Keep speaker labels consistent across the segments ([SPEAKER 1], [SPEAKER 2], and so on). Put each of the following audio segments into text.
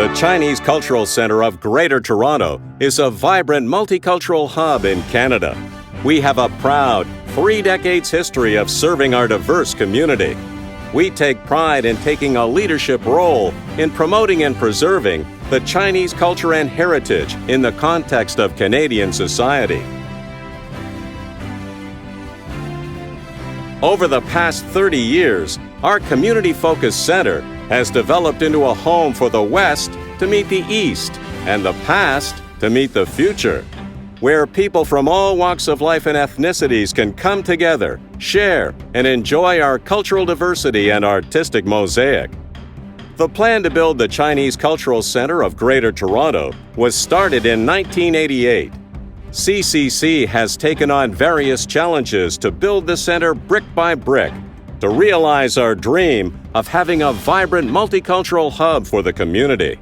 [SPEAKER 1] The Chinese Cultural Center of Greater Toronto is a vibrant multicultural hub in Canada. We have a proud 3 decades history of serving our diverse community. We take pride in taking a leadership role in promoting and preserving the Chinese culture and heritage in the context of Canadian society. Over the past 30 years, our community-focused center has developed into a home for the West to meet the East and the past to meet the future, where people from all walks of life and ethnicities can come together, share, and enjoy our cultural diversity and artistic mosaic. The plan to build the Chinese Cultural Center of Greater Toronto was started in 1988. CCC has taken on various challenges to build the center brick by brick to realize our dream of having a vibrant multicultural hub for the community.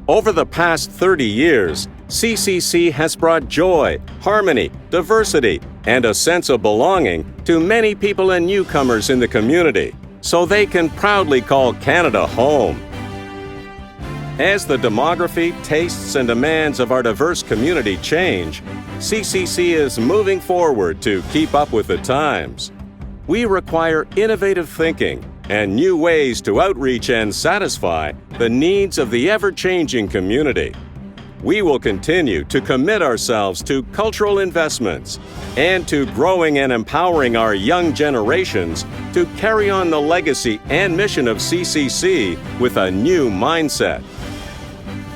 [SPEAKER 1] Over the past 30 years, CCC has brought joy, harmony, diversity, and a sense of belonging to many people and newcomers in the community, so they can proudly call Canada home. As the demography, tastes, and demands of our diverse community change, CCC is moving forward to keep up with the times. We require innovative thinking and new ways to outreach and satisfy the needs of the ever-changing community. We will continue to commit ourselves to cultural investments and to growing and empowering our young generations to carry on the legacy and mission of CCC with a new mindset.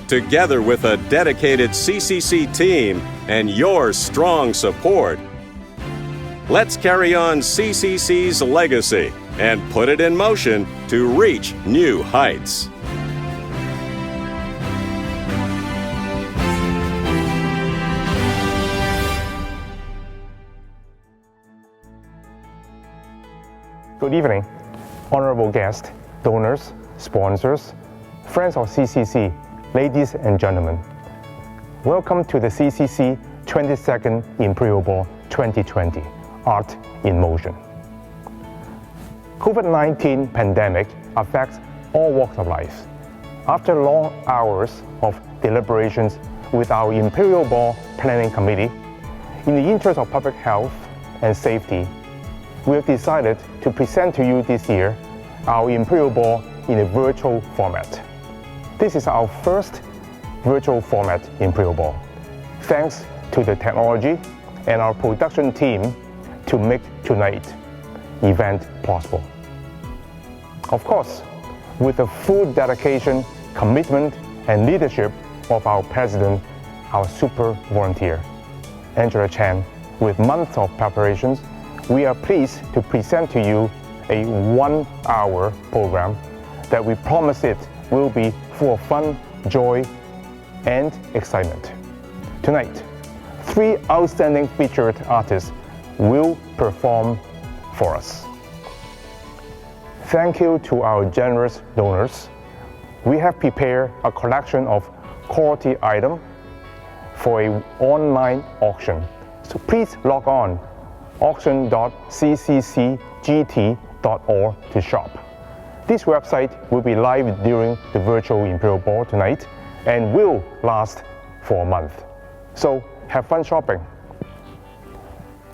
[SPEAKER 1] Together with a dedicated CCC team and your strong support, let's carry on CCC's legacy and put it in motion to reach new heights.
[SPEAKER 2] Good evening, honorable guests, donors, sponsors, friends of CCC, ladies and gentlemen. Welcome to the CCC 22nd Imperial Ball 2020, Art in Motion. COVID-19 pandemic affects all walks of life. After long hours of deliberations with our Imperial Ball Planning Committee, in the interest of public health and safety, we have decided to present to you this year our Imperial Ball in a virtual format. This is our first virtual format Imperial Ball, thanks to the technology and our production team to make tonight's event possible. Of course, with the full dedication, commitment, and leadership of our president, our super volunteer, Angela Chan, with months of preparations, we are pleased to present to you a 1-hour program that we promise it will be full of fun, joy, and excitement. Tonight, 3 outstanding featured artists will perform for us. Thank you to our generous donors. We have prepared a collection of quality items for an online auction. So please log on auction.cccgt.org to shop. This website will be live during the virtual Imperial Ball tonight and will last for a month. So have fun shopping.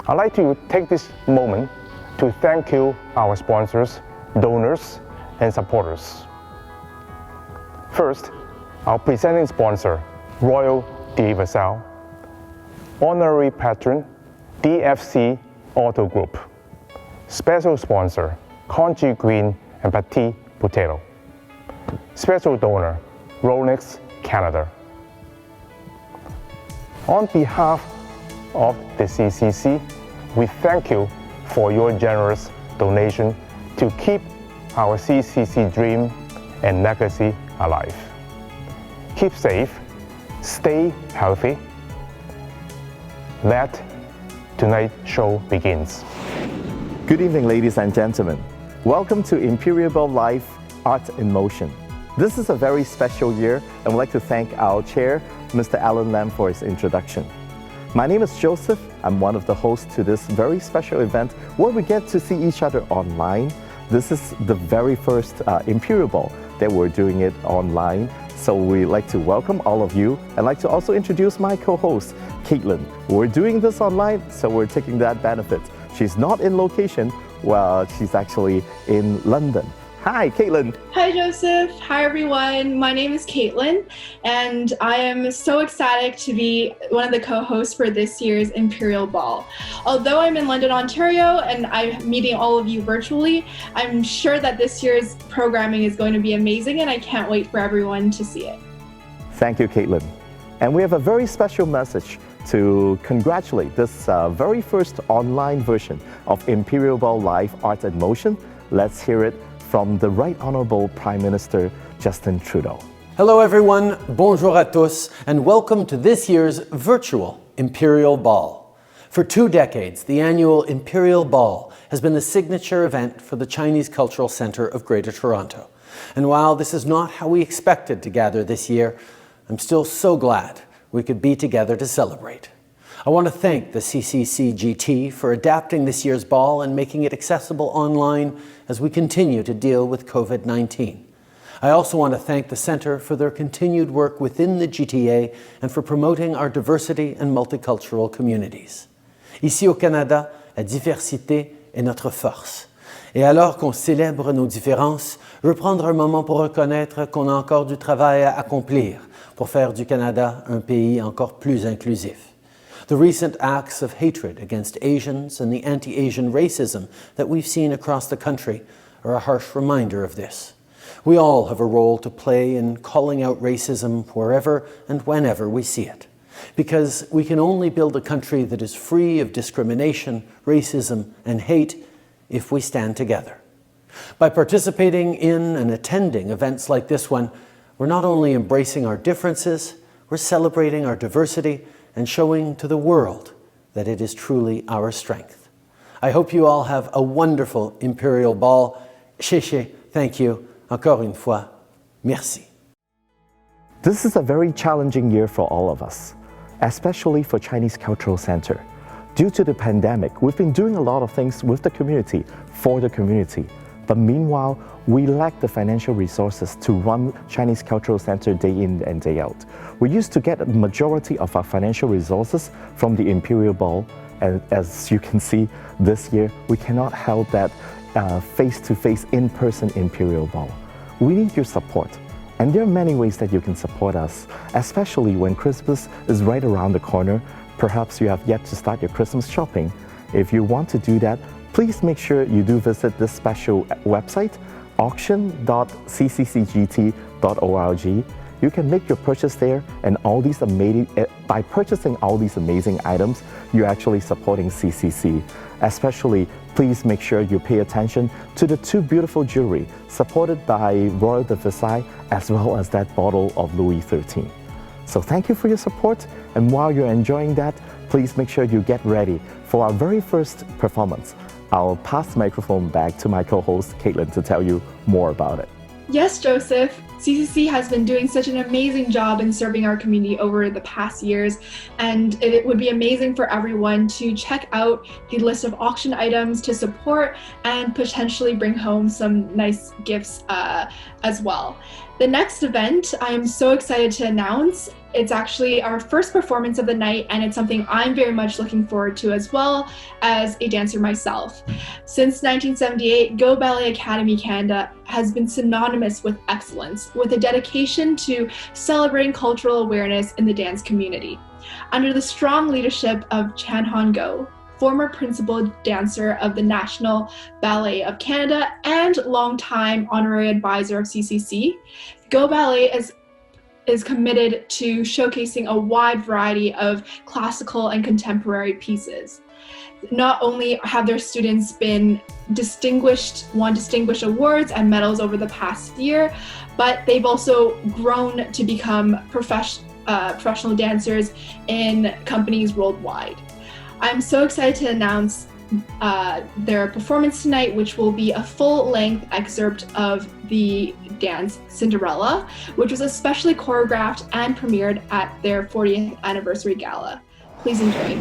[SPEAKER 2] I'd like to take this moment to thank you, our sponsors, donors, and supporters. First, our presenting sponsor, Royal de Versailles, honorary patron, DFC Auto Group, special sponsor, Congee Green and Petit Potato, special donor, Rolex Canada. On behalf of the CCC, we thank you for your generous donation to keep our CCC dream and legacy alive. Keep safe, stay healthy. Let tonight's show begins.
[SPEAKER 3] Good evening, ladies and gentlemen. Welcome to Imperial Ball Live Art in Motion. This is a very special year, and we'd like to thank our chair, Mr. Alan Lam, for his introduction. My name is Joseph. I'm one of the hosts to this very special event where we get to see each other online. This is the very first Imperial Ball that we're doing it online. So we'd like to welcome all of you. I'd like to also introduce my co-host, Caitlin. We're doing this online, so we're taking that benefit. She's not in location, well, she's actually in London. Hi, Caitlin.
[SPEAKER 4] Hi, Joseph. Hi, everyone. My name is Caitlin, and I am so ecstatic to be one of the co-hosts for this year's Imperial Ball. Although I'm in London, Ontario, and I'm meeting all of you virtually, I'm sure that this year's programming is going to be amazing, and I can't wait for everyone to see it.
[SPEAKER 3] Thank you, Caitlin. And we have a very special message to congratulate this very first online version of Imperial Ball Live Art in Motion. Let's hear it from the Right Honourable Prime Minister Justin Trudeau.
[SPEAKER 5] Hello everyone, bonjour à tous, and welcome to this year's virtual Imperial Ball. For 2 decades, the annual Imperial Ball has been the signature event for the Chinese Cultural Centre of Greater Toronto. And while this is not how we expected to gather this year, I'm still so glad we could be together to celebrate. I want to thank the CCCGT for adapting this year's ball and making it accessible online as we continue to deal with COVID-19. I also want to thank the Centre for their continued work within the GTA and for promoting our diversity and multicultural communities. Ici au Canada, la diversité est notre force. Et alors qu'on célèbre nos différences, je veux prendre un moment pour reconnaître qu'on a encore du travail à accomplir pour faire du Canada un pays encore plus inclusif. The recent acts of hatred against Asians and the anti-Asian racism that we've seen across the country are a harsh reminder of this. We all have a role to play in calling out racism wherever and whenever we see it, because we can only build a country that is free of discrimination, racism, and hate if we stand together. By participating in and attending events like this one, we're not only embracing our differences, we're celebrating our diversity and showing to the world that it is truly our strength. I hope you all have a wonderful Imperial Ball. Xie, thank you. Encore une fois, merci.
[SPEAKER 3] This is a very challenging year for all of us, especially for Chinese Cultural Centre. Due to the pandemic, we've been doing a lot of things with the community, for the community. But meanwhile, we lack the financial resources to run Chinese Cultural Centre day in and day out. We used to get a majority of our financial resources from the Imperial Ball, and as you can see, this year we cannot hold that face-to-face, in-person Imperial Ball. We need your support, and there are many ways that you can support us, especially when Christmas is right around the corner. Perhaps you have yet to start your Christmas shopping. If you want to do that, please make sure you do visit this special website, auction.cccgt.org. You can make your purchase there, and by purchasing all these amazing items, you're actually supporting CCC. Especially, please make sure you pay attention to the 2 beautiful jewelry supported by Royal de Versailles, as well as that bottle of Louis XIII. So thank you for your support, and while you're enjoying that, please make sure you get ready for our very first performance. I'll pass the microphone back to my co-host, Caitlin, to tell you more about it.
[SPEAKER 4] Yes, Joseph. CCC has been doing such an amazing job in serving our community over the past years, and it would be amazing for everyone to check out the list of auction items to support and potentially bring home some nice gifts as well. The next event I am so excited to announce. It's actually our first performance of the night, and it's something I'm very much looking forward to as well as a dancer myself. Since 1978, Go Ballet Academy Canada has been synonymous with excellence, with a dedication to celebrating cultural awareness in the dance community. Under the strong leadership of Chan Han Go, former principal dancer of the National Ballet of Canada and longtime honorary advisor of CCC, Go Ballet is committed to showcasing a wide variety of classical and contemporary pieces. Not only have their students been won distinguished awards and medals over the past year, but they've also grown to become professional dancers in companies worldwide. I'm so excited to announce their performance tonight, which will be a full-length excerpt of the dance Cinderella, which was especially choreographed and premiered at their 40th anniversary gala. Please enjoy.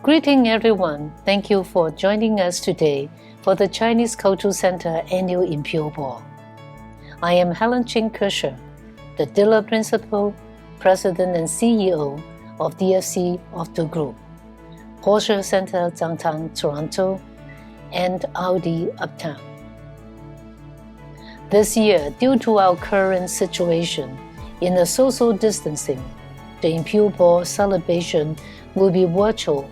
[SPEAKER 6] Greeting everyone. Thank you for joining us today for the Chinese Cultural Center Annual Imperial Ball. I am Helen Ching Kersher, the Dealer Principal, President and CEO of DFC Auto Group, Porsche Center Downtown Toronto, and Audi Uptown. This year, due to our current situation in the social distancing, the Imperial Ball celebration will be virtual,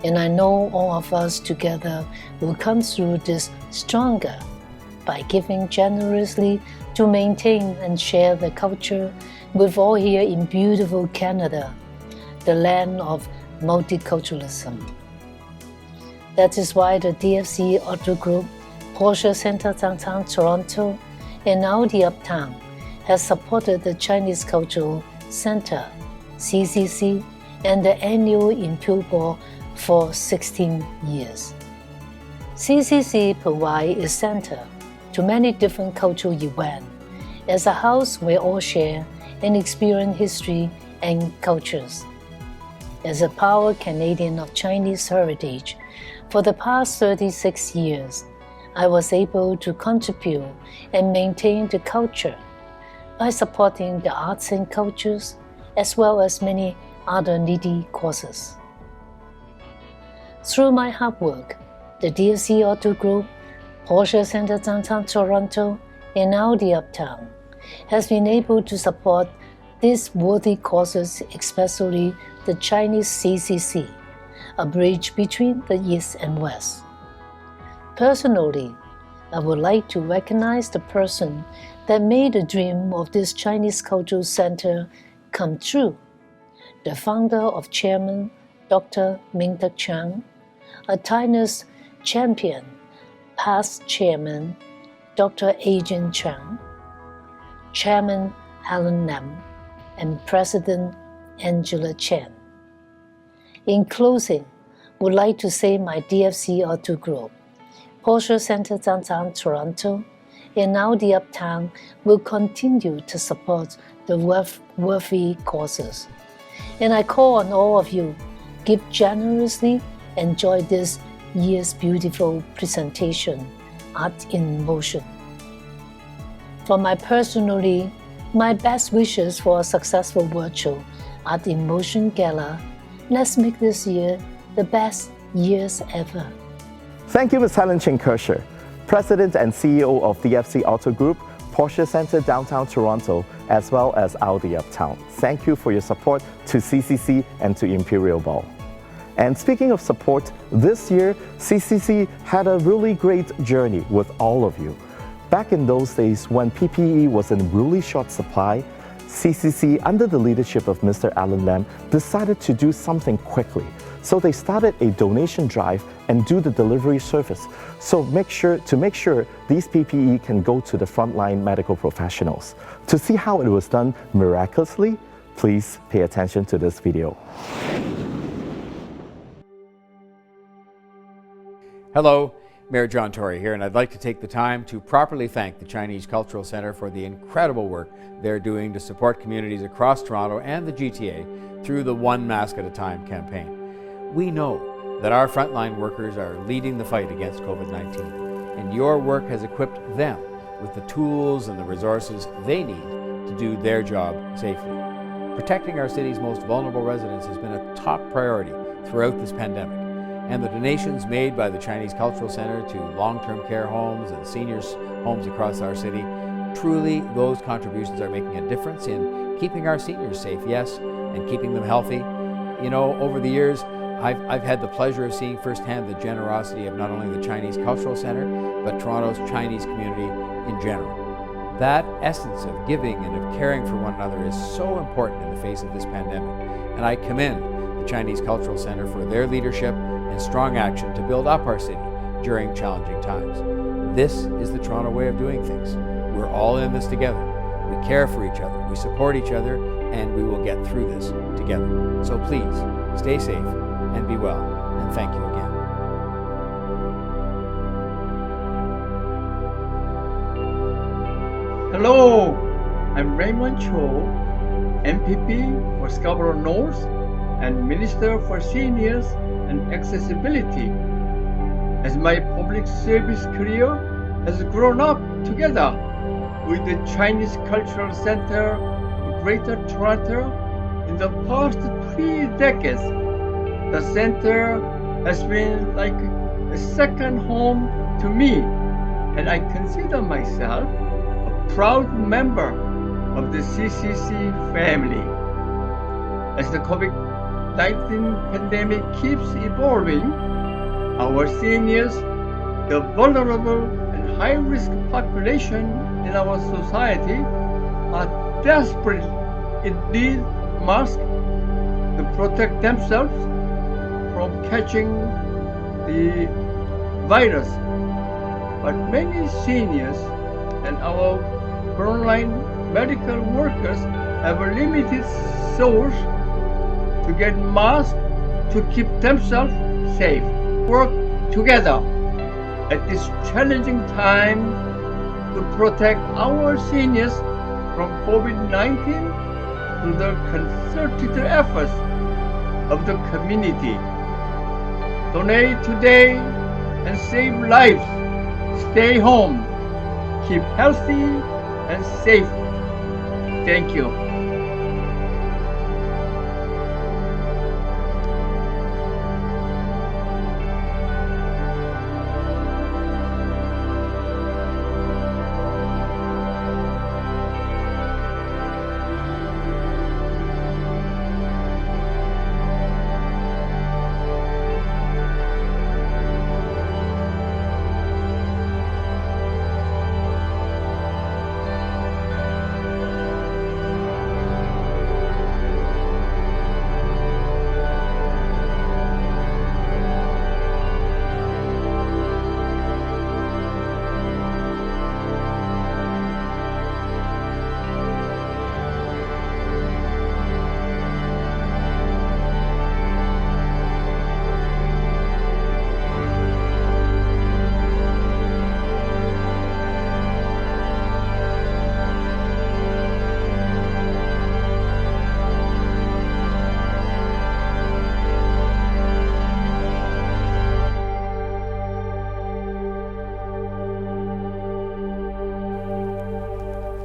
[SPEAKER 6] and I know all of us together will come through this stronger by giving generously to maintain and share the culture with all here in beautiful Canada, the land of multiculturalism. That is why the DFC Auto Group, Porsche Center Downtown Toronto, and Audi Uptown has supported the Chinese Cultural Center, CCC, and the annual Imperial Ball for 16 years. CCC provides a center to many different cultural events as a house where all share and experience history and cultures. As a proud Canadian of Chinese heritage, for the past 36 years, I was able to contribute and maintain the culture by supporting the arts and cultures as well as many other needy causes. Through my hard work, the DFC Auto Group, Porsche Center Downtown Toronto, and Audi Uptown has been able to support these worthy causes, especially the Chinese CCC, a bridge between the East and West. Personally, I would like to recognize the person that made the dream of this Chinese Cultural Center come true, the founder of Chairman Dr. Ming-Tek Chang, a tireless champion, past Chairman Dr. Adrian Chang, Chairman Alan Lam, and President Angela Chen. In closing, I would like to say my DFC Auto Group, Porsche Center Downtown Toronto, and Audi Uptown will continue to support the worthy causes. And I call on all of you, give generously, enjoy this year's beautiful presentation, Art in Motion. For my personally, my best wishes for a successful virtual Art in Motion Gala. Let's make this year the best years ever.
[SPEAKER 3] Thank you, Ms. Helen Ching-Kirscher, President and CEO of DFC Auto Group, Porsche Center Downtown Toronto, as well as Audi Uptown. Thank you for your support to CCC and to Imperial Ball. And speaking of support, this year, CCC had a really great journey with all of you. Back in those days, when PPE was in really short supply, CCC, under the leadership of Mr. Alan Lam, decided to do something quickly. So they started a donation drive and do the delivery service. So to make sure these PPE can go to the frontline medical professionals. To see how it was done miraculously, please pay attention to this video.
[SPEAKER 7] Hello, Mayor John Tory here, and I'd like to take the time to properly thank the Chinese Cultural Centre for the incredible work they're doing to support communities across Toronto and the GTA through the One Mask at a Time campaign. We know that our frontline workers are leading the fight against COVID-19, and your work has equipped them with the tools and the resources they need to do their job safely. Protecting our city's most vulnerable residents has been a top priority throughout this pandemic, and the donations made by the Chinese Cultural Centre to long-term care homes and seniors' homes across our city, truly those contributions are making a difference in keeping our seniors safe, yes, and keeping them healthy. You know, over the years, I've had the pleasure of seeing firsthand the generosity of not only the Chinese Cultural Centre, but Toronto's Chinese community in general. That essence of giving and of caring for one another is so important in the face of this pandemic, and I commend the Chinese Cultural Centre for their leadership and strong action to build up our city during challenging times. This is the Toronto way of doing things. We're all in this together. We care for each other, we support each other, and we will get through this together. So please, stay safe and be well, and thank you again.
[SPEAKER 8] Hello, I'm Raymond Cho, MPP for Scarborough North and Minister for Seniors and Accessibility. As my public service career has grown up together with the Chinese Cultural Centre of Greater Toronto in the past 3 decades, the center has been like a second home to me, and I consider myself a proud member of the CCC family. As the COVID-19 pandemic keeps evolving, our seniors, the vulnerable and high-risk population in our society, are desperate in need of masks to protect themselves from catching the virus. But many seniors and our frontline medical workers have a limited source to get masks to keep themselves safe. Work together at this challenging time to protect our seniors from COVID-19 through the concerted efforts of the community. Donate today and save lives. Stay home. Keep healthy and safe. Thank you.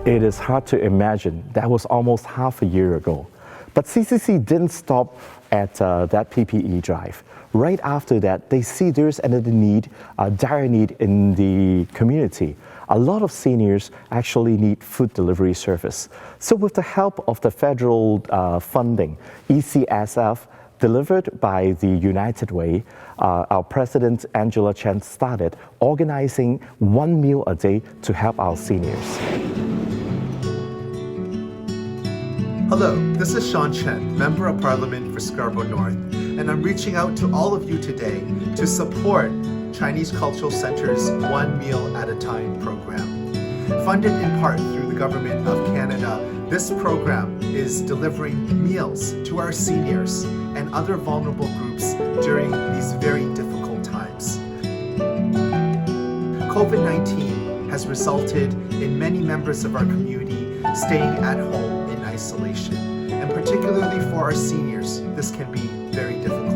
[SPEAKER 3] It is hard to imagine that was almost half a year ago. But CCC didn't stop at that PPE drive. Right after that, they see there's another need, a dire need in the community. A lot of seniors actually need food delivery service. So with the help of the federal funding, ECSF, delivered by the United Way, our President Angela Chen started organizing 1 meal a day to help our seniors.
[SPEAKER 9] Hello, this is Sean Chen, Member of Parliament for Scarborough North, and I'm reaching out to all of you today to support Chinese Cultural Center's 1 Meal at a Time program. Funded in part through the Government of Canada, this program is delivering meals to our seniors and other vulnerable groups during these very difficult times. COVID-19 has resulted in many members of our community staying at home in isolation, and particularly for our seniors, this can be very difficult.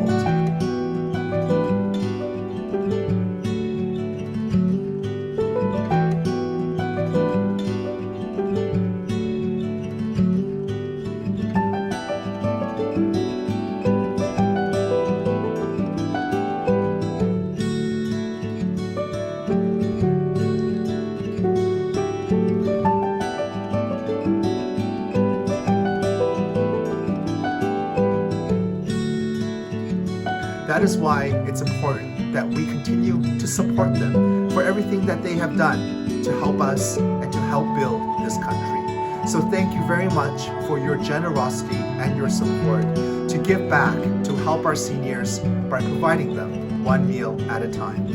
[SPEAKER 9] That is why it's important that we continue to support them for everything that they have done to help us and to help build this country. So thank you very much for your generosity and your support to give back to help our seniors by providing them 1 meal at a time.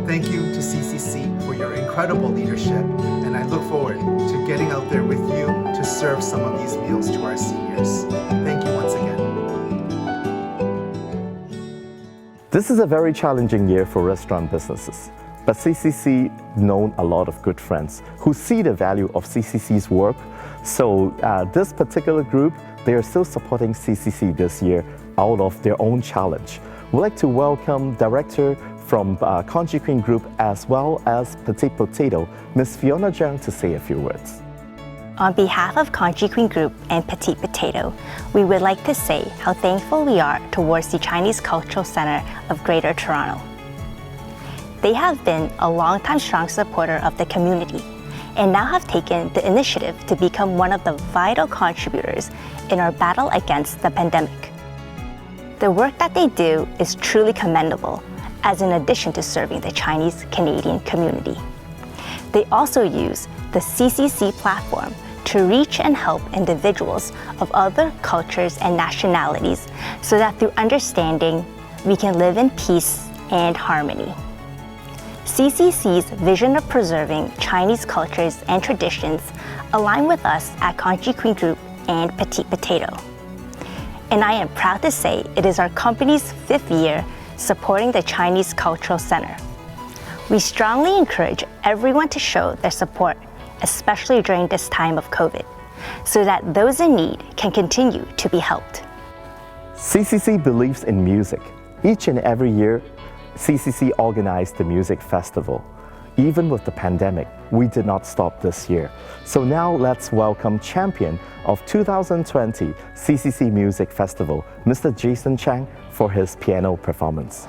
[SPEAKER 9] Thank you to CCC for your incredible leadership, and I look forward to getting out there with you to serve some of these meals to our seniors. Thank you once again.
[SPEAKER 3] This is a very challenging year for restaurant businesses, but CCC known a lot of good friends who see the value of CCC's work. So this particular group, they are still supporting CCC this year out of their own challenge. We'd like to welcome Director from Congee Queen Group as well as Petite Potato, Ms. Fiona Zhang, to say a few words.
[SPEAKER 10] On behalf of Congee Queen Group and Petite Potato, we would like to say how thankful we are towards the Chinese Cultural Center of Greater Toronto. They have been a long-time strong supporter of the community and now have taken the initiative to become one of the vital contributors in our battle against the pandemic. The work that they do is truly commendable, as in addition to serving the Chinese-Canadian community. They also use the CCC platform to reach and help individuals of other cultures and nationalities so that through understanding, we can live in peace and harmony. CCC's vision of preserving Chinese cultures and traditions align with us at Congee Queen Group and Petite Potato. And I am proud to say it is our company's 5th year supporting the Chinese Cultural Center. We strongly encourage everyone to show their support, especially during this time of COVID, so that those in need can continue to be helped.
[SPEAKER 3] CCC believes in music. Each and every year, CCC organizes the music festival. Even with the pandemic, we did not stop this year. So now let's welcome champion of 2020 CCC Music Festival, Mr. Jason Chang, for his piano performance.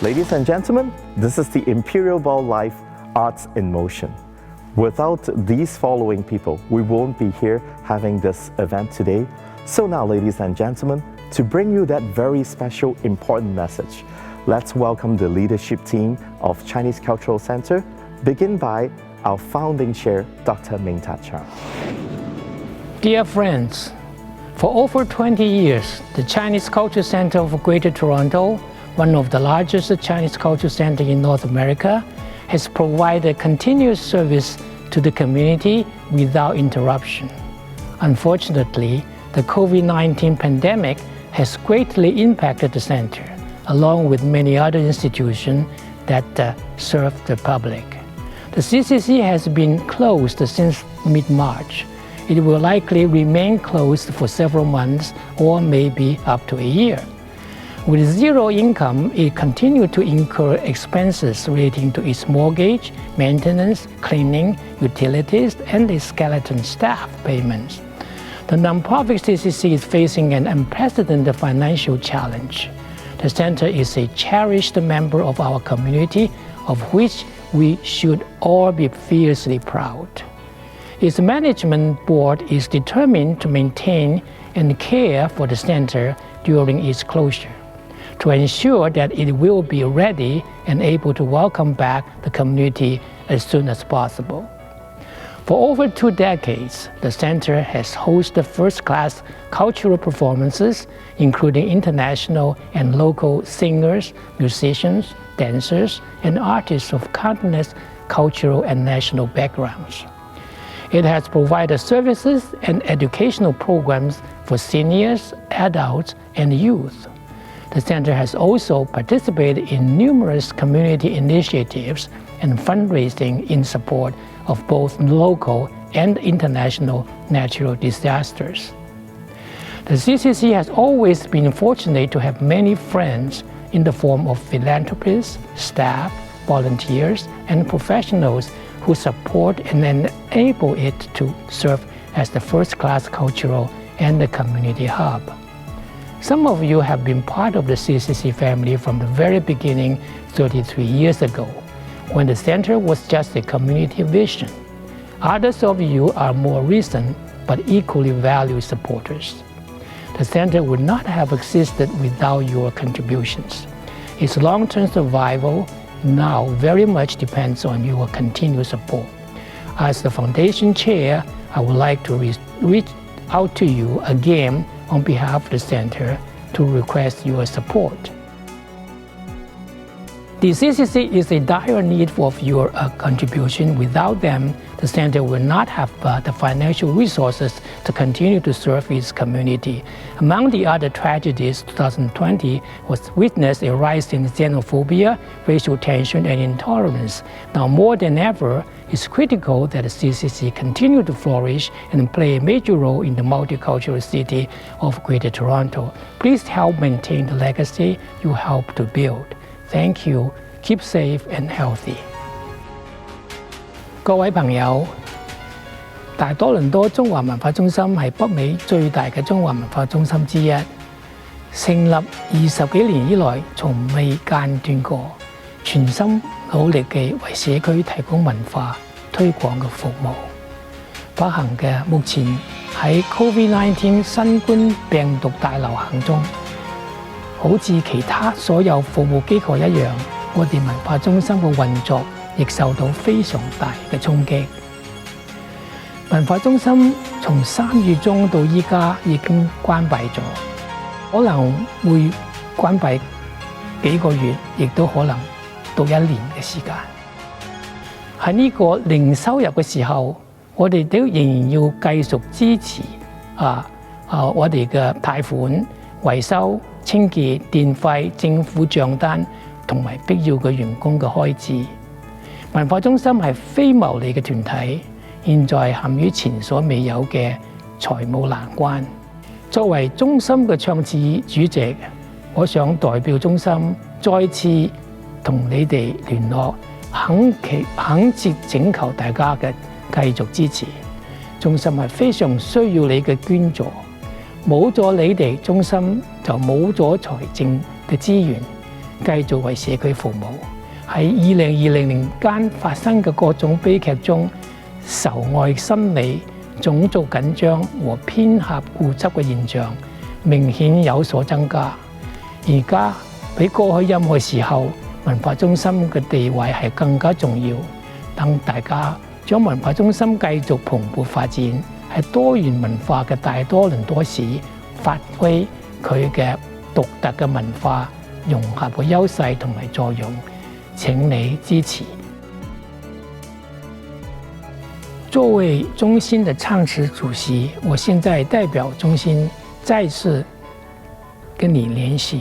[SPEAKER 3] Ladies and gentlemen, this is the Imperial Ball Life Arts in Motion. Without these following people, we won't be here having this event today. So now, ladies and gentlemen, to bring you that very special, important message, let's welcome the leadership team of Chinese Cultural Center, begin by our founding chair, Dr. Ming-Ta Chang.
[SPEAKER 11] Dear friends, for over 20 years, the Chinese Culture Center of Greater Toronto, one of the largest Chinese culture centers in North America, has provided continuous service to the community without interruption. Unfortunately, the COVID-19 pandemic has greatly impacted the center, along with many other institutions that serve the public. The CCC has been closed since mid-March. It will likely remain closed for several months or maybe up to a year. With zero income, it continued to incur expenses relating to its mortgage, maintenance, cleaning, utilities, and the skeleton staff payments. The nonprofit CCC is facing an unprecedented financial challenge. The center is a cherished member of our community, of which we should all be fiercely proud. Its management board is determined to maintain and care for the center during its closure, to ensure that it will be ready and able to welcome back the community as soon as possible. For over 2 decades, the center has hosted first-class cultural performances, including international and local singers, musicians, dancers, and artists of countless cultural and national backgrounds. It has provided services and educational programs for seniors, adults, and youth. The center has also participated in numerous community initiatives and fundraising in support of both local and international natural disasters. The CCC has always been fortunate to have many friends in the form of philanthropists, staff, volunteers, and professionals who support and enable it to serve as the first-class cultural and the community hub. Some of you have been part of the CCC family from the very beginning 33 years ago, when the center was just a community vision. Others of you are more recent but equally valued supporters. The center would not have existed without your contributions. Its long-term survival now very much depends on your continued support. As the foundation chair, I would like to reach out to you again on behalf of the center to request your support. The CCC is in dire need of your contribution. Without them, the center will not have the financial resources to continue to serve its community. Among the other tragedies, 2020 was witnessed a rise in xenophobia, racial tension, and intolerance. Now more than ever, it's critical that the CCC continue to flourish and play a major role in the multicultural city of Greater Toronto. Please help maintain the legacy you helped to build. Thank you. Keep safe and healthy. 各位朋友，大多倫多中華文化中心係北美最大嘅中華文化中心之一，成立20幾年以來從未間斷過，全心努力嘅為社區提供文化推廣嘅服務。不幸嘅，目前喺 COVID-19 新冠病毒大流行中，好似其他所有服務機構一樣，我哋文化中心嘅運作亦受到非常大嘅衝擊。文化中心從3月中到依家已經關閉咗，可能會關閉幾個月，亦都可能到1年嘅時間。喺呢個零收入嘅時候，我哋都仍然要繼續支持我哋嘅貸款、維修、清潔、電費、政府帳單同埋必要嘅員工嘅開支。文化中心係非牟利嘅團體，現在陷於前所未有嘅財務難關。作為中心嘅創始主席，我想代表中心再次同你哋聯絡，懇切請求大家嘅繼續支持。中心係非常需要你嘅捐助。冇咗你哋，中心就冇咗財政嘅資源。繼續為社區服務。喺2020年間發生嘅各種悲劇中，仇外心理、種族緊張和偏狹固執嘅現象明顯有所增加。而家比過去任何時候，文化中心嘅地位係更加重要。等大家將文化中心繼續蓬勃發展，喺多元文化嘅大多倫多市發揮佢嘅獨特嘅文化融合嘅優勢同埋作用。請你支持。作為中心的創始主席，我現在代表中心再次跟你聯繫，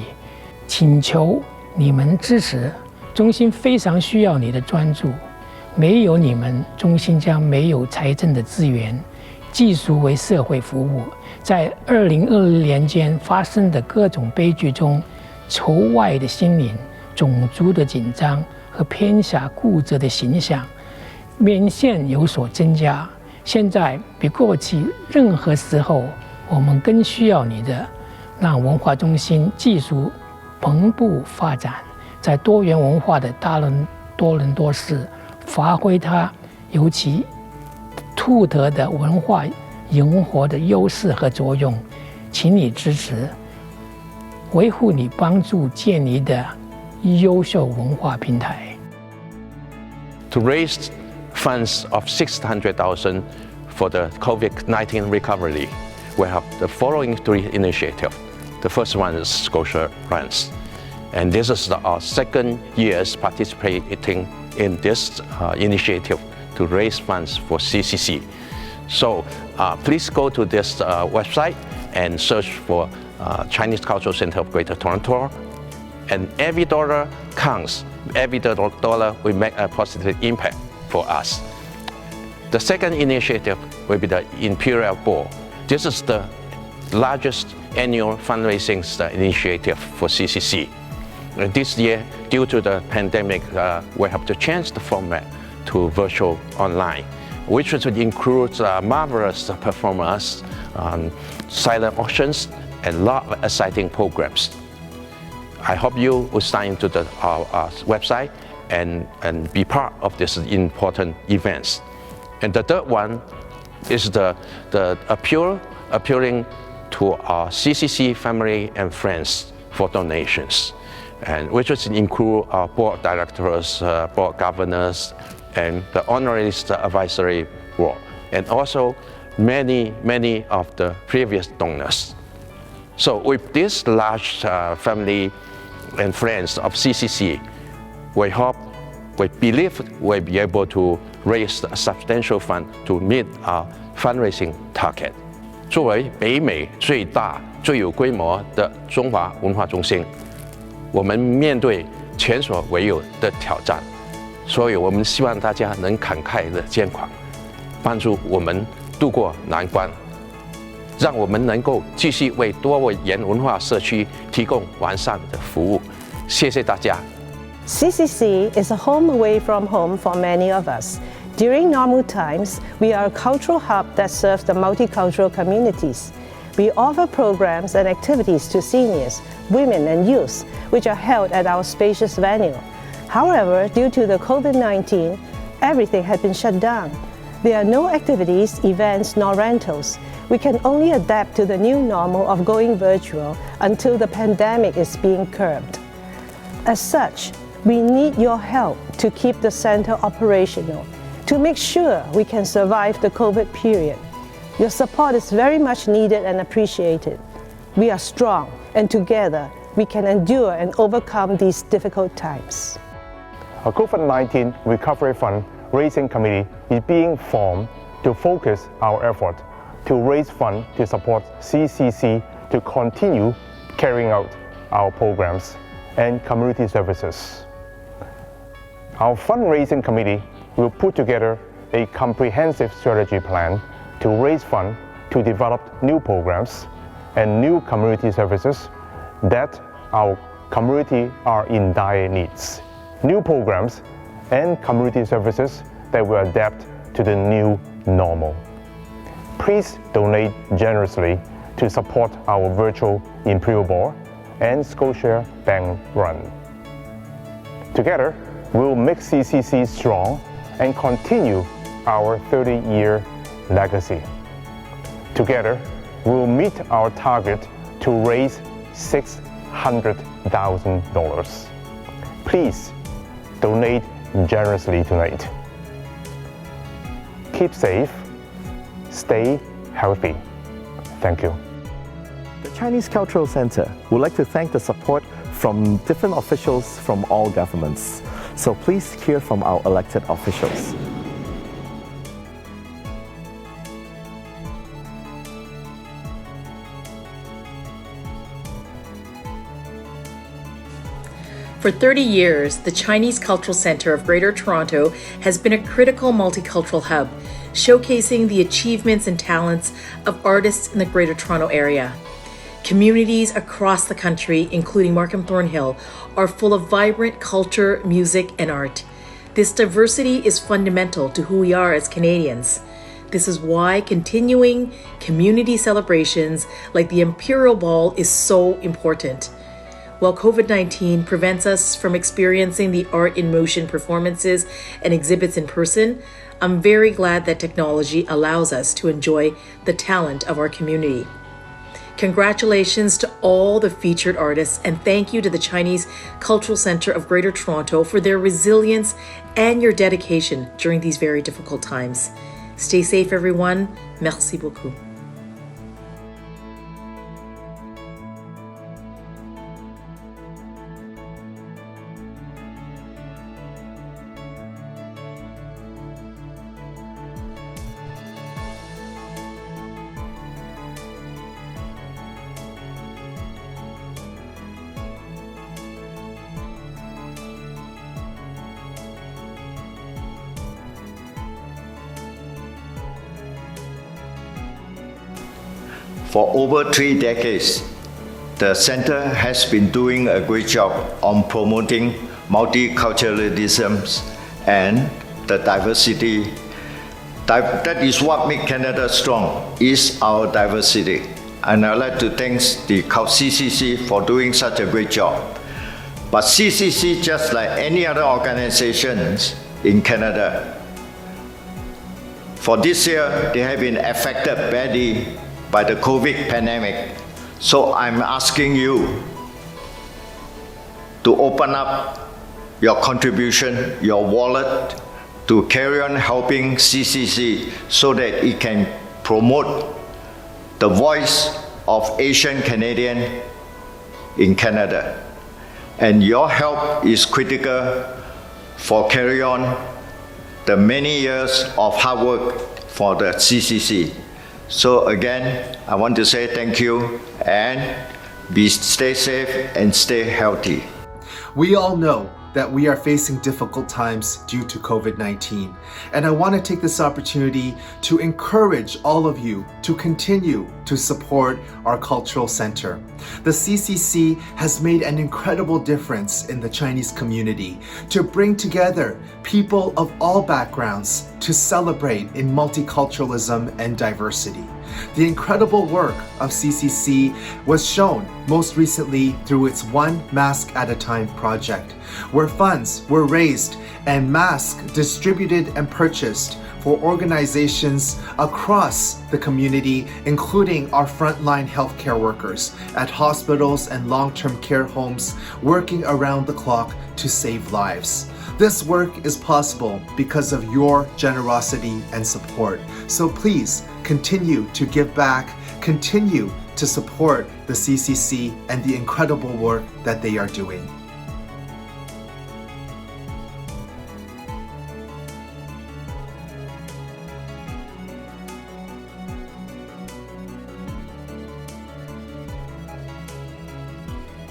[SPEAKER 11] 請求你們支持。中心非常需要你的專注，沒有你們，中心將沒有財政的資源，繼續為社會服務。在2020年間發生的各種悲劇中，仇外的心靈、種族的緊張和偏狹固執的形象明顯有所增加。現在比過去任何時候，我們更需要你的，讓文化中心繼續蓬勃發展，在多元文化的多倫多市發揮它尤其獨特的文化融合的優勢和作用。請你支持，維護你幫助建立的優秀文化平台。
[SPEAKER 12] To raise funds of $600,000 for the COVID-19 recovery, we have the following three initiatives. The first one is Scotia Grants, and this is our second year participating in this initiative to raise funds for CCC. So please go to this website and search for Chinese Cultural Center of Greater Toronto, and every dollar counts. Every dollar will make a positive impact for us. The second initiative will be the Imperial Ball. This is the largest annual fundraising initiative for CCC. This year, due to the pandemic, we have to change the format to virtual online, which would include marvelous performers, silent auctions, and a lot of exciting programs. I hope you will sign into our website and be part of these important events. And the third one is the appealing to our CCC family and friends for donations, and which would include our board directors, board governors, and the honorary advisory board, and also many of the previous donors. So with this large family and friends of CCC, we believe we'll be able to raise a substantial fund to meet our fundraising target. 作为北美最大、最有规模的中华文化中心，我们面对前所未有的挑战，所以我们希望大家能慷慨的捐款，帮助我们渡过难关，让我们能够继续为多元文化社区提供完善的服务。谢谢大家。
[SPEAKER 13] CCC is a home away from home for many of us. During normal times, we are a cultural hub that serves the multicultural communities. We offer programs and activities to seniors, women, and youth, which are held at our spacious venue. However, due to the COVID-19, everything had been shut down. There are no activities, events, nor rentals. We can only adapt to the new normal of going virtual until the pandemic is being curbed. As such, we need your help to keep the center operational, to make sure we can survive the COVID period. Your support is very much needed and appreciated. We are strong, and together we can endure and overcome these difficult times.
[SPEAKER 2] A COVID-19 Recovery Fund Raising Committee is being formed to focus our effort to raise funds to support CCC to continue carrying out our programs and community services. Our fundraising committee will put together a comprehensive strategy plan to raise funds to develop new programs and new community services that our community are in dire needs. New programs and community services that will adapt to the new normal. Please donate generously to support our virtual Imperial Ball and Scotia Bank Run. Together, we'll make CCC strong and continue our 30-year legacy. Together, we'll meet our target to raise $600,000. Please donate generously tonight. Keep safe, stay healthy. Thank you.
[SPEAKER 3] The Chinese Cultural Center would like to thank the support from different officials from all governments. So please hear from our elected officials.
[SPEAKER 14] For 30 years, the Chinese Cultural Center of Greater Toronto has been a critical multicultural hub, showcasing the achievements and talents of artists in the Greater Toronto Area. Communities across the country, including Markham Thornhill, are full of vibrant culture, music, and art. This diversity is fundamental to who we are as Canadians. This is why continuing community celebrations like the Imperial Ball is so important. While COVID-19 prevents us from experiencing the art in motion performances and exhibits in person, I'm very glad that technology allows us to enjoy the talent of our community. Congratulations to all the featured artists, and thank you to the Chinese Cultural Center of Greater Toronto for their resilience and your dedication during these very difficult times. Stay safe, everyone. Merci beaucoup.
[SPEAKER 15] For over 3 decades, the center has been doing a great job on promoting multiculturalism and the diversity. That is what makes Canada strong, is our diversity. And I'd like to thank the CCC for doing such a great job. But CCC, just like any other organizations in Canada, for this year, they have been affected badly by the COVID pandemic. So I'm asking you to open up your contribution, your wallet, to carry on helping CCC so that it can promote the voice of Asian Canadian in Canada. And your help is critical for carry on the many years of hard work for the CCC. So again, I want to say thank you and stay safe and stay healthy.
[SPEAKER 9] We all know that we are facing difficult times due to COVID-19. And I want to take this opportunity to encourage all of you to continue to support our cultural center. The CCC has made an incredible difference in the Chinese community to bring together people of all backgrounds to celebrate in multiculturalism and diversity. The incredible work of CCC was shown most recently through its One Mask at a Time project, where funds were raised and masks distributed and purchased for organizations across the community, including our frontline healthcare workers at hospitals and long-term care homes working around the clock to save lives. This work is possible because of your generosity and support. So please continue to give back, continue to support the CCC and the incredible work that they are doing.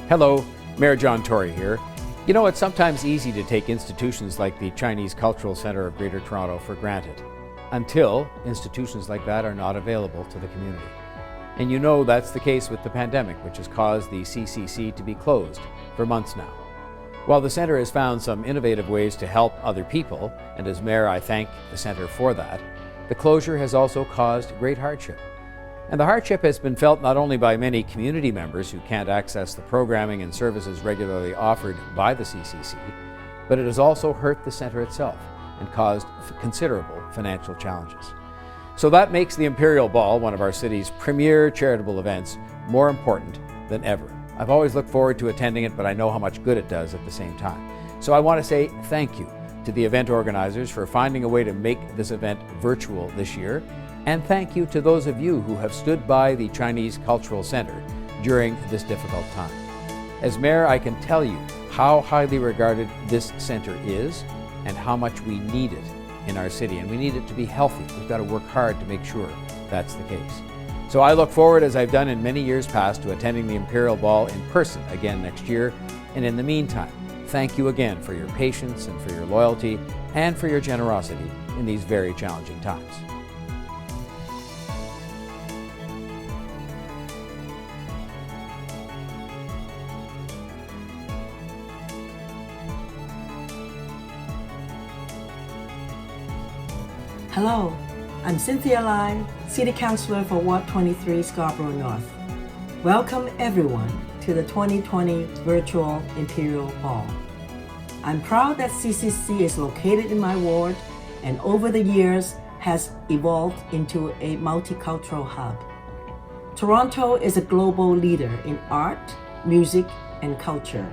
[SPEAKER 7] Hello, Mayor John Tory here. You know, it's sometimes easy to take institutions like the Chinese Cultural Center of Greater Toronto for granted, until institutions like that are not available to the community. And you know that's the case with the pandemic, which has caused the CCC to be closed for months now. While the center has found some innovative ways to help other people, and as mayor I thank the center for that, the closure has also caused great hardship. And the hardship has been felt not only by many community members who can't access the programming and services regularly offered by the CCC, but it has also hurt the center itself and caused considerable financial challenges. So that makes the Imperial Ball, one of our city's premier charitable events, more important than ever. I've always looked forward to attending it, but I know how much good it does at the same time. So I want to say thank you to the event organizers for finding a way to make this event virtual this year, and thank you to those of you who have stood by the Chinese Cultural Center during this difficult time. As mayor, I can tell you how highly regarded this center is and how much we need it in our city, and we need it to be healthy. We've got to work hard to make sure that's the case. So I look forward, as I've done in many years past, to attending the Imperial Ball in person again next year. And in the meantime, thank you again for your patience and for your loyalty and for your generosity in these very challenging times.
[SPEAKER 16] Hello, I'm Cynthia Lai, City Councillor for Ward 23, Scarborough North. Welcome everyone to the 2020 Virtual Imperial Ball. I'm proud that CCC is located in my ward and over the years has evolved into a multicultural hub. Toronto is a global leader in art, music, and culture.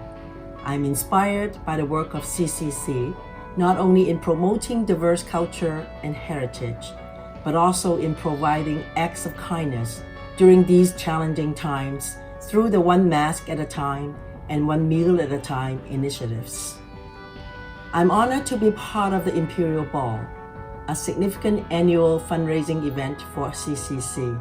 [SPEAKER 16] I'm inspired by the work of CCC, not only in promoting diverse culture and heritage, but also in providing acts of kindness during these challenging times through the One Mask at a Time and One Meal at a Time initiatives. I'm honored to be part of the Imperial Ball, a significant annual fundraising event for CCC.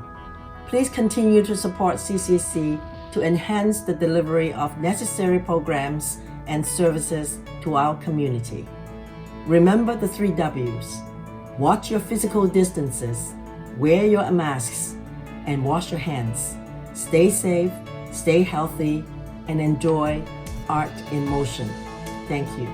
[SPEAKER 16] Please continue to support CCC to enhance the delivery of necessary programs and services to our community. Remember the 3 W's. Watch your physical distances, wear your masks, and wash your hands. Stay safe, stay healthy, and enjoy art in motion. Thank you.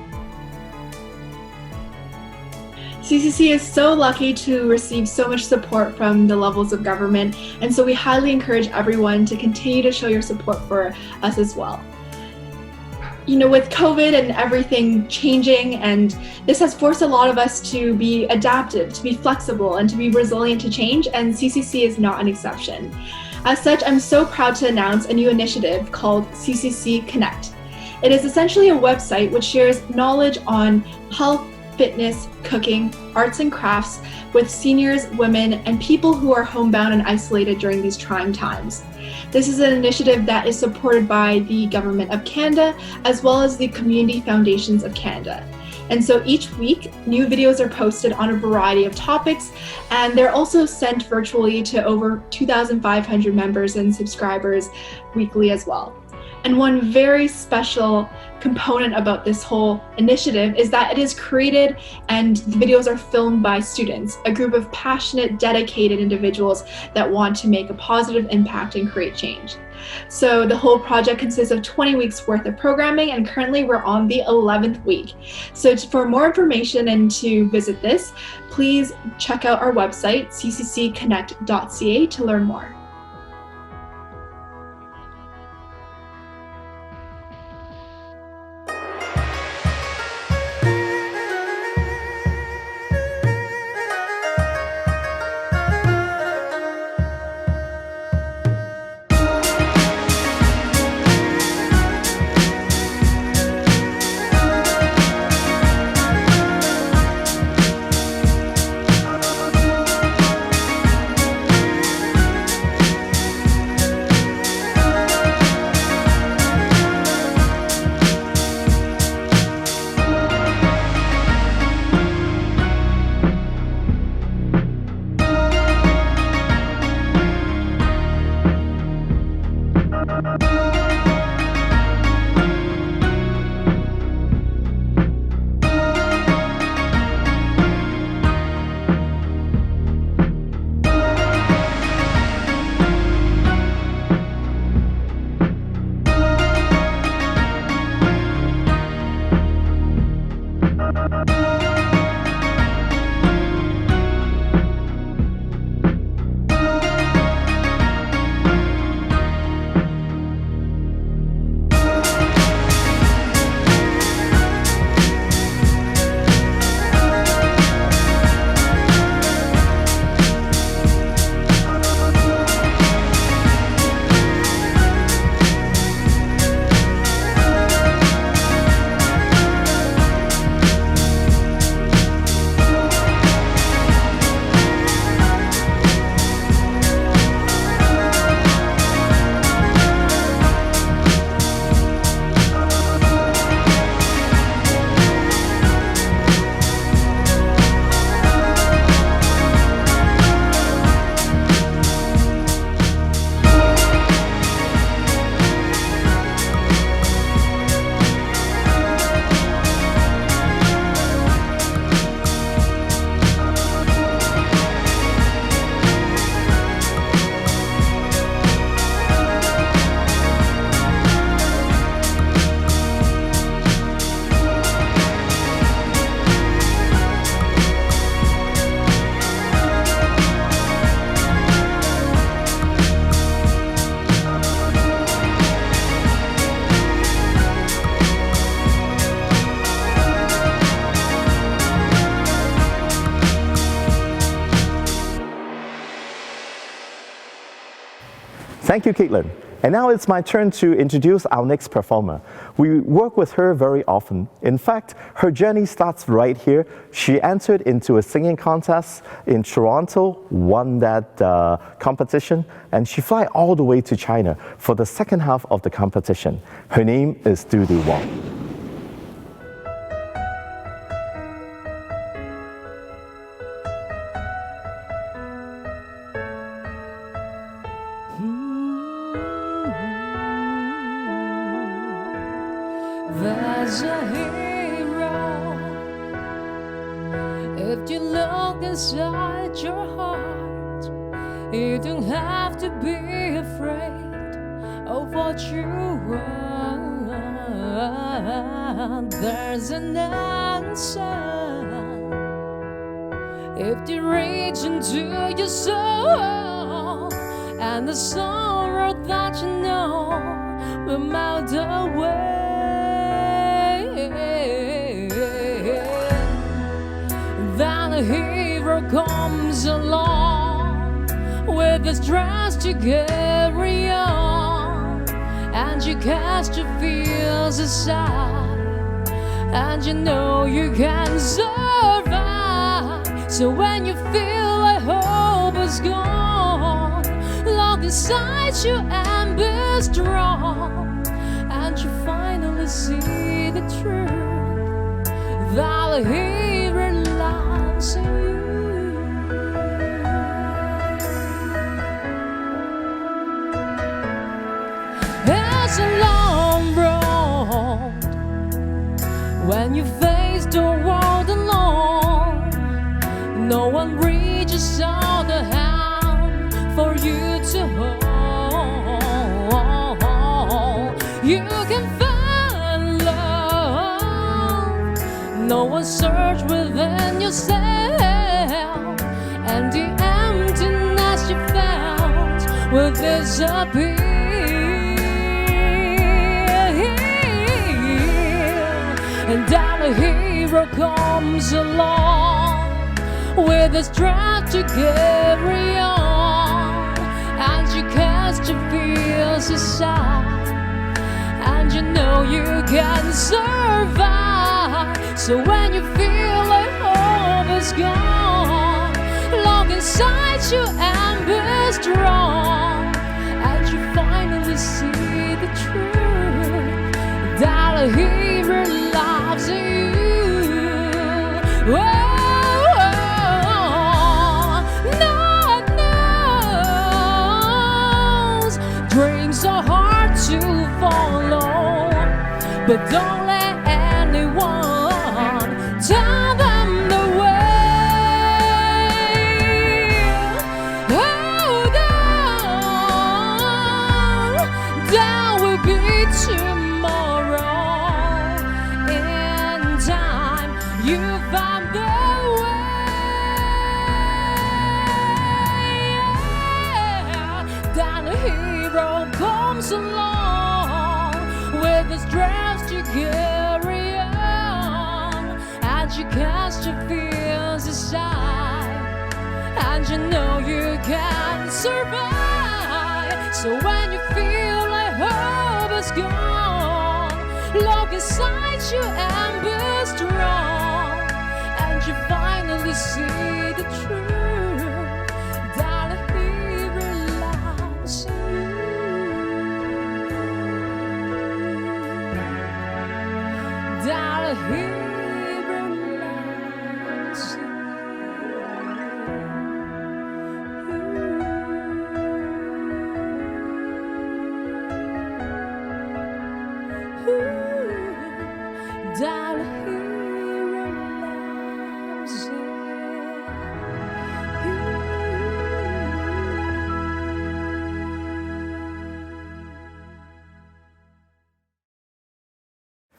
[SPEAKER 4] CCC is so lucky to receive so much support from the levels of government, and so we highly encourage everyone to continue to show your support for us as well. You know, with COVID and everything changing, and this has forced a lot of us to be adaptive, to be flexible, and to be resilient to change, and CCC is not an exception. As such, I'm so proud to announce a new initiative called CCC Connect. It is essentially a website which shares knowledge on health, fitness, cooking, arts and crafts with seniors, women, and people who are homebound and isolated during these trying times. This is an initiative that is supported by the Government of Canada as well as the Community Foundations of Canada. And so each week, new videos are posted on a variety of topics, and they're also sent virtually to over 2,500 members and subscribers weekly as well. And one very special component about this whole initiative is that it is created and the videos are filmed by students, a group of passionate, dedicated individuals that want to make a positive impact and create change. So the whole project consists of 20 weeks worth of programming, and currently we're on the 11th week. So for more information and to visit this, please check out our website, ccconnect.ca, to learn more.
[SPEAKER 3] Thank you, Caitlin. And now it's my turn to introduce our next performer. We work with her very often. In fact, her journey starts right here. She entered into a singing contest in Toronto, won that competition, and she flew all the way to China for the second half of the competition. Her name is Dudu Wong.
[SPEAKER 17] There's a hero. If you look inside your heart, you don't have to be afraid of what you want. There's an answer. If you reach into your soul, and the sorrow that you know will melt away. Then a hero comes along with the strength to carry on, and you cast your fears aside, and you know you can survive. So when you feel like hope is gone, look inside you and be strong, and you finally see the truth that a hero loves you. It's a long road when you face the world alone. No one reaches out a hand for you to hold. You can find love. No one search within yourself, and the emptiness you felt will disappear. And then a hero comes along with the strength to carry on, and you cast your fears aside, and you know you can survive. So when you feel like hope is gone, look inside you and be strong, and you finally see the truth that a hero loves you. Whoa. Dreams are hard to follow, but don't let anyone tell them the way. Hold on, there will be tomorrow. In time, you found the way. Then a hero comes along with the strength to carry on, and you cast your fears aside, and you know you can survive. So when you feel like hope is gone, look inside you and be strong, and you finally see the truth that a hero loves you. That a hero loves you. That a hero loves you.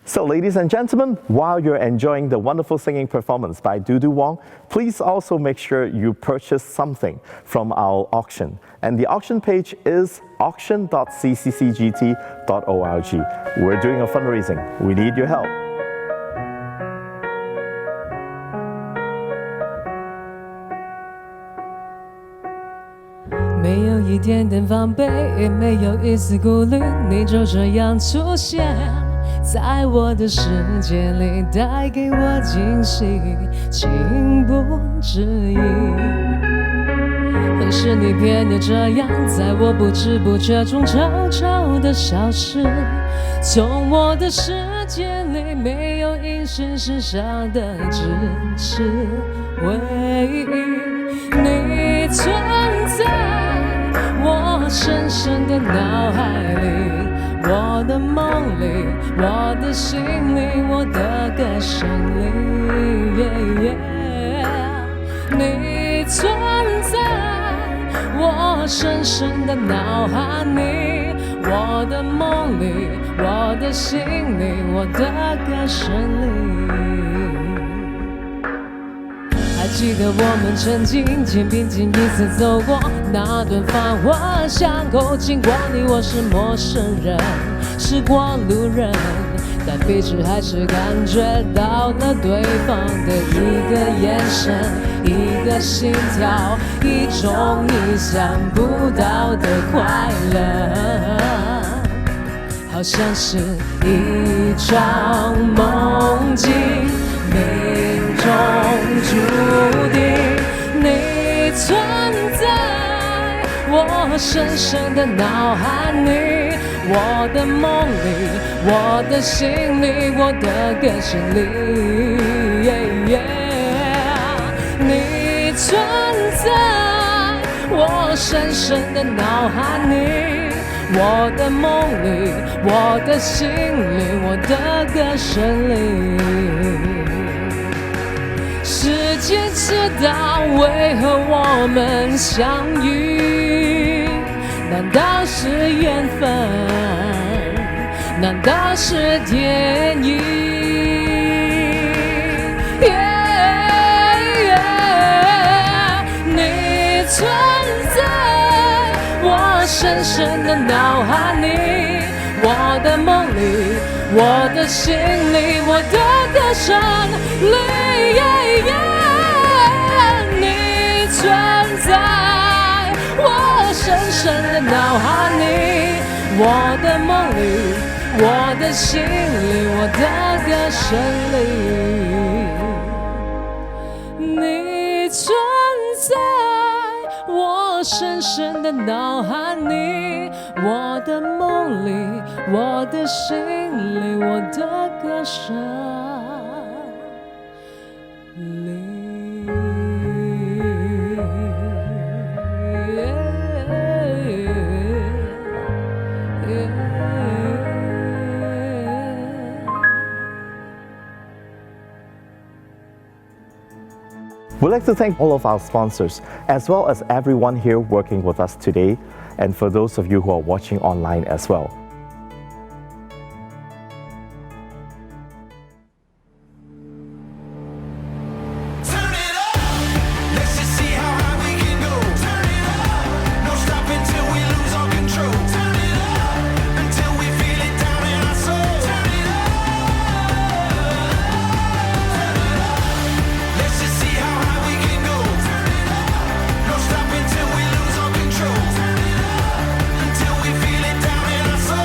[SPEAKER 3] So ladies and gentlemen, while you're enjoying the wonderful singing performance by Dudu Wong, please also make sure you purchase something from our auction. And the auction page is auction.cccgt.org. We're doing a fundraising. We need your help.
[SPEAKER 17] 没有一点点防备，也没有一丝顾虑，你就这样出现在我的世界里，带给我惊喜，情不自已。可是你偏又这样，在我不知不觉中悄悄地消失，从我的世界里没有音讯时下的，只是回忆。你存在我深深的脑海里，我的梦里，我的心里，我的歌声里。你存在我深深的脑海里，我的梦里，我的心里，我的歌声里。还记得我们曾经肩并肩一起走过那段繁华巷口，尽管你我是陌生人，是过路人，但彼此还是感觉到了对方的一个眼神，一个心跳，一种意想不到的快乐，好像是一场梦境，命中注定。你存在我深深的脑海里，我的梦里，我的心里，我的歌声里。你存在我深深的脑海里，我的梦里，我的心里，我的歌声里。时间知道为何我们相遇，难道是缘分？难道是天意？你存在我深深的脑海里，我的梦里，我的心里，我的歌声里。你存在我深深的脑海里，我的梦里，我的心里，我的歌声里。你存在我深深的脑海里，我的梦里，我的心里，我的歌声里。
[SPEAKER 3] We'd like to thank all of our sponsors, as well as everyone here working with us today, and for those of you who are watching online as well.
[SPEAKER 18] Until we feel it down in our soul.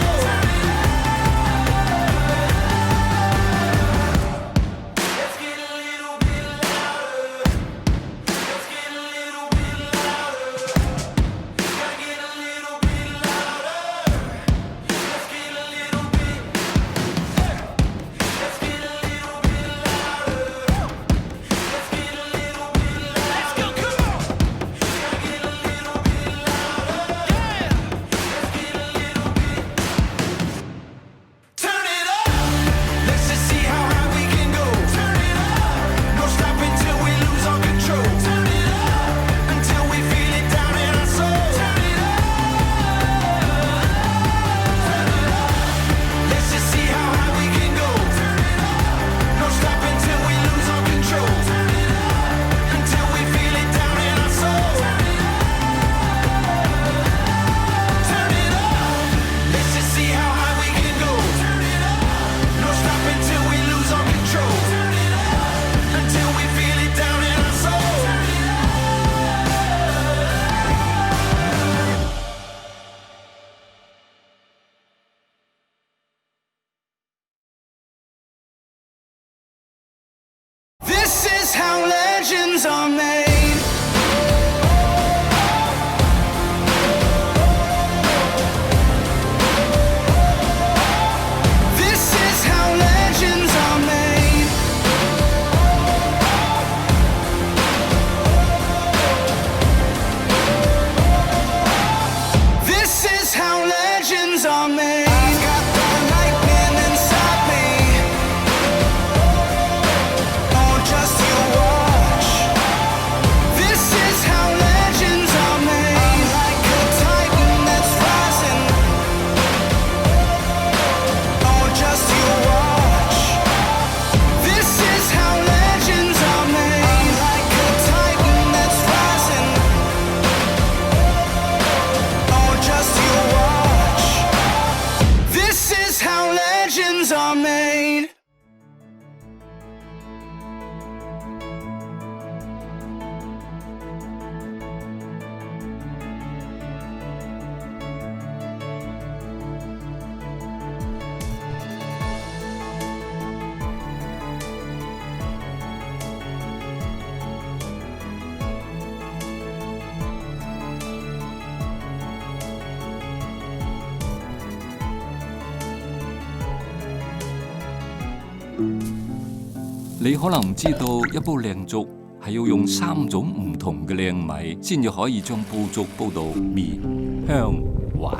[SPEAKER 18] 你可能唔知道，一煲靚粥係要用3種唔同嘅靚米，先至可以將煲粥煲到綿、香、滑。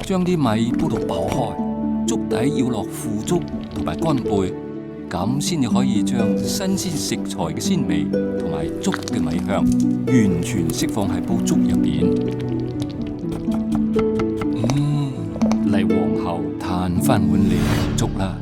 [SPEAKER 18] 將啲米煲到爆開，粥底要落腐竹同埋乾貝，咁先至可以將新鮮食材嘅鮮味同埋粥嘅米香完全釋放喺煲粥入邊。嚟皇后嘆翻碗靚粥啦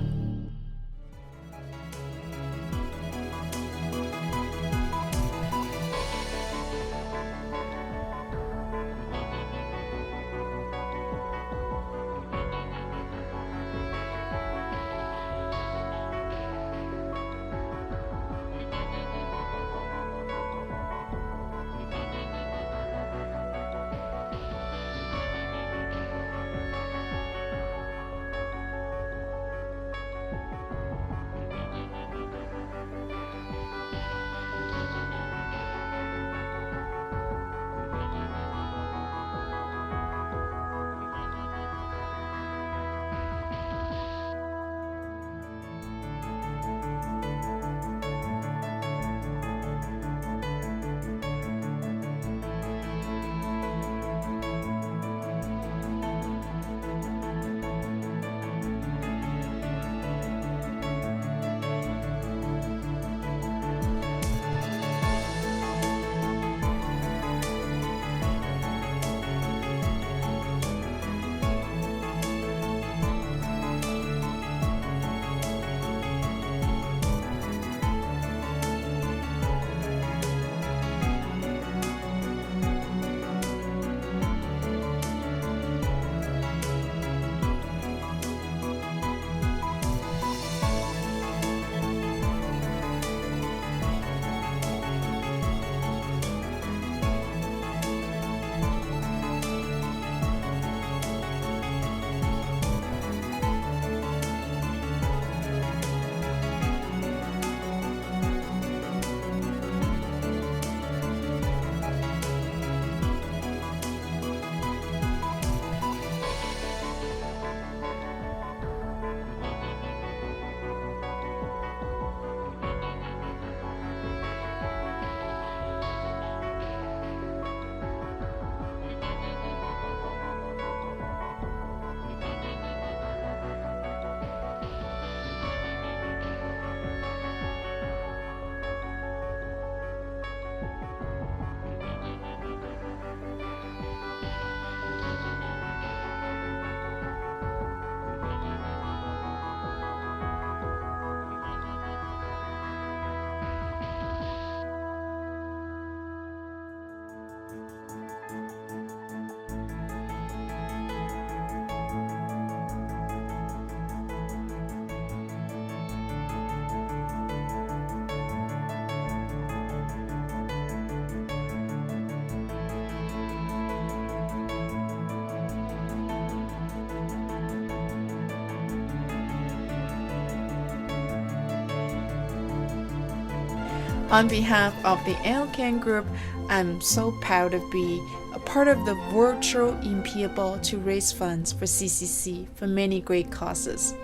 [SPEAKER 18] ！On
[SPEAKER 19] behalf of the Elkan Group, I'm so proud to be a part of the virtual Imperial Ball to raise funds for CCC for many great causes.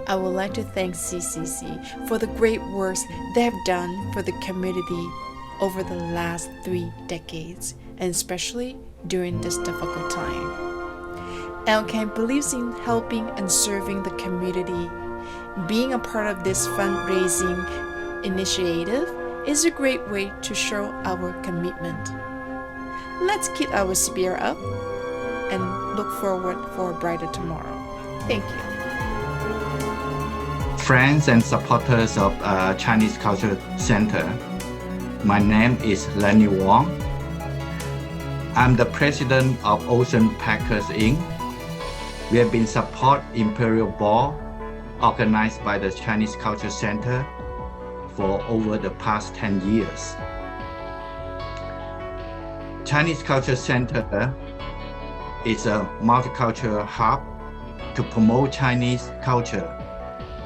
[SPEAKER 19] I would like to thank CCC for the great works they have done for the community over the last 3 decades, and especially during this difficult time. Elkan believes in helping and serving the community. Being a part of this fundraising initiative is a great way to show our commitment. Let's keep our spirit up and look forward for a brighter tomorrow. Thank you.
[SPEAKER 20] Friends and supporters of Chinese Culture Center, my name is Lenny Wong. I'm the president of Ocean Packers Inc. We have been support Imperial Ball organized by the Chinese Culture Center for over the past 10 years. Chinese Culture Center is a multicultural hub to promote Chinese culture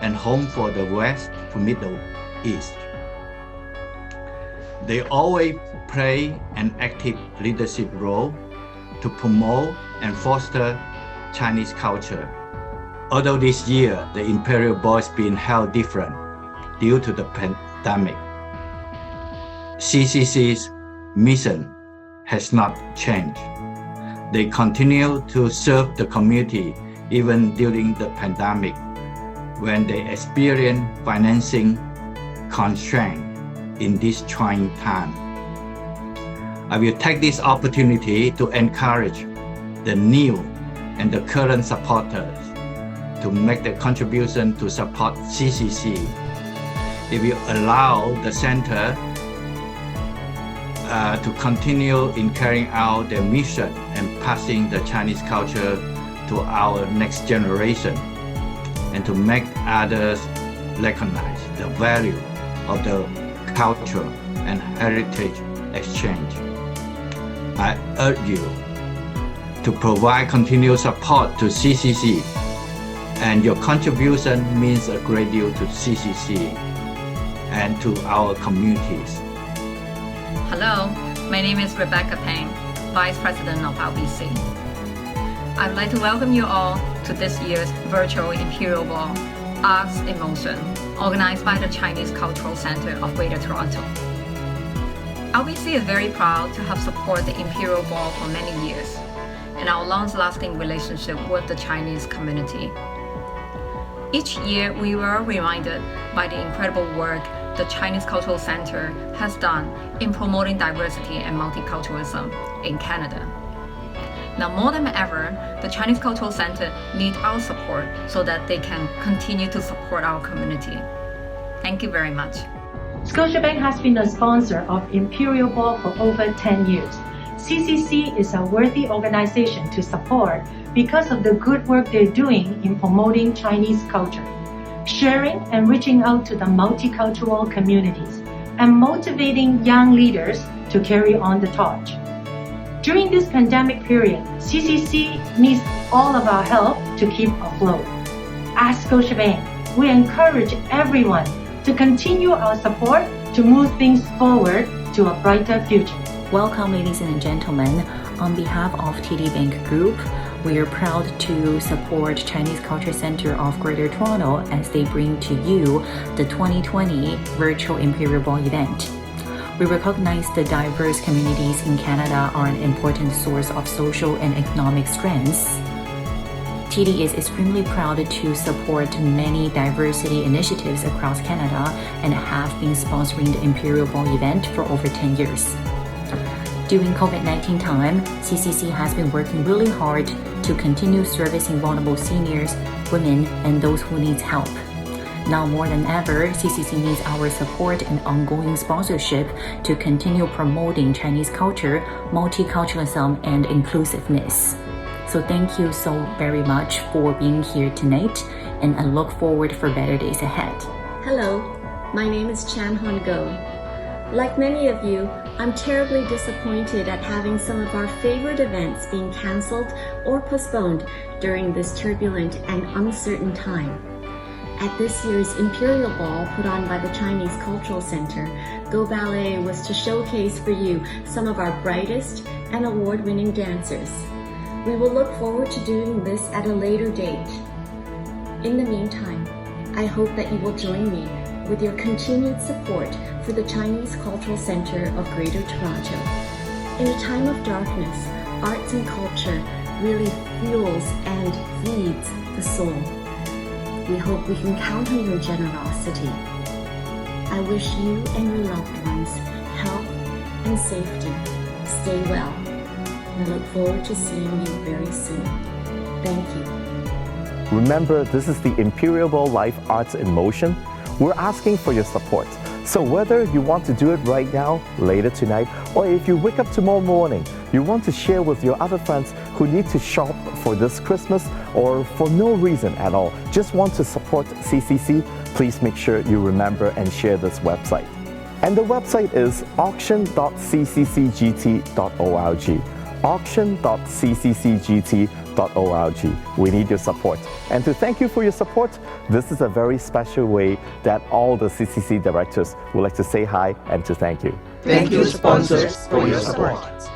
[SPEAKER 20] and home for the West to Middle East. They always play an active leadership role to promote and foster Chinese culture. Although this year the Imperial Ball is being held different, due to the pandemic. CCC's mission has not changed. They continue to serve the community even during the pandemic when they experience financing constraints in this trying time. I will take this opportunity to encourage the new and the current supporters to make the contribution to support CCC. It will allow the center to continue in carrying out their mission and passing the Chinese culture to our next generation, and to make others recognize the value of the culture and heritage exchange. I urge you to provide continued support to CCC, and your contribution means a great deal to CCC and to our communities.
[SPEAKER 21] Hello, my name is Rebecca Pang, Vice President of LBC. I'd like to welcome you all to this year's virtual Imperial Ball, Arts in Motion, organized by the Chinese Cultural Center of Greater Toronto. LBC is very proud to have supported the Imperial Ball for many years, and our long-lasting relationship with the Chinese community. Each year, we were reminded by the incredible work the Chinese Cultural Center has done in promoting diversity and multiculturalism in Canada. Now more than ever, the Chinese Cultural Center needs our support so that they can continue to support our community. Thank you very much.
[SPEAKER 22] Scotiabank has been a sponsor of Imperial Ball for over 10 years. CCC is a worthy organization to support because of the good work they're doing in promoting Chinese culture, sharing and reaching out to the multicultural communities, and motivating young leaders to carry on the torch. During this pandemic period, CCC needs all of our help to keep afloat. At Scotiabank, we encourage everyone to continue our support to move things forward to a brighter future.
[SPEAKER 23] Welcome, ladies and gentlemen. On behalf of TD Bank Group, we are proud to support Chinese Culture Center of Greater Toronto as they bring to you the 2020 Virtual Imperial Ball event. We recognize the diverse communities in Canada are an important source of social and economic strengths. TD is extremely proud to support many diversity initiatives across Canada and have been sponsoring the Imperial Ball event for over 10 years. During COVID-19 time, CCC has been working really hard to continue servicing vulnerable seniors, women, and those who need help. Now more than ever, CCC needs our support and ongoing sponsorship to continue promoting Chinese culture, multiculturalism, and inclusiveness. So thank you so very much for being here tonight, and I look forward for better days ahead.
[SPEAKER 24] Hello, my name is Chan Hon Go. Like many of you, I'm terribly disappointed at having some of our favorite events being cancelled or postponed during this turbulent and uncertain time. At this year's Imperial Ball put on by the Chinese Cultural Center, Go Ballet was to showcase for you some of our brightest and award-winning dancers. We will look forward to doing this at a later date. In the meantime, I hope that you will join me with your continued support for the Chinese Cultural Center of Greater Toronto. In a time of darkness, arts and culture really fuels and feeds the soul. We hope we can count on your generosity. I wish you and your loved ones health and safety. Stay well. And I look forward to seeing you very soon. Thank you.
[SPEAKER 3] Remember, this is the Imperial Ball Life Arts in Motion. We're asking for your support. So whether you want to do it right now, later tonight, or if you wake up tomorrow morning, you want to share with your other friends who need to shop for this Christmas or for no reason at all, just want to support CCC, please make sure you remember and share this website. And the website is auction.cccgt.org. auction.cccgt.org. We need your support. And to thank you for your support, this is a very special way that all the CCC directors would like to say hi and to thank you.
[SPEAKER 9] Thank you, sponsors, for your support.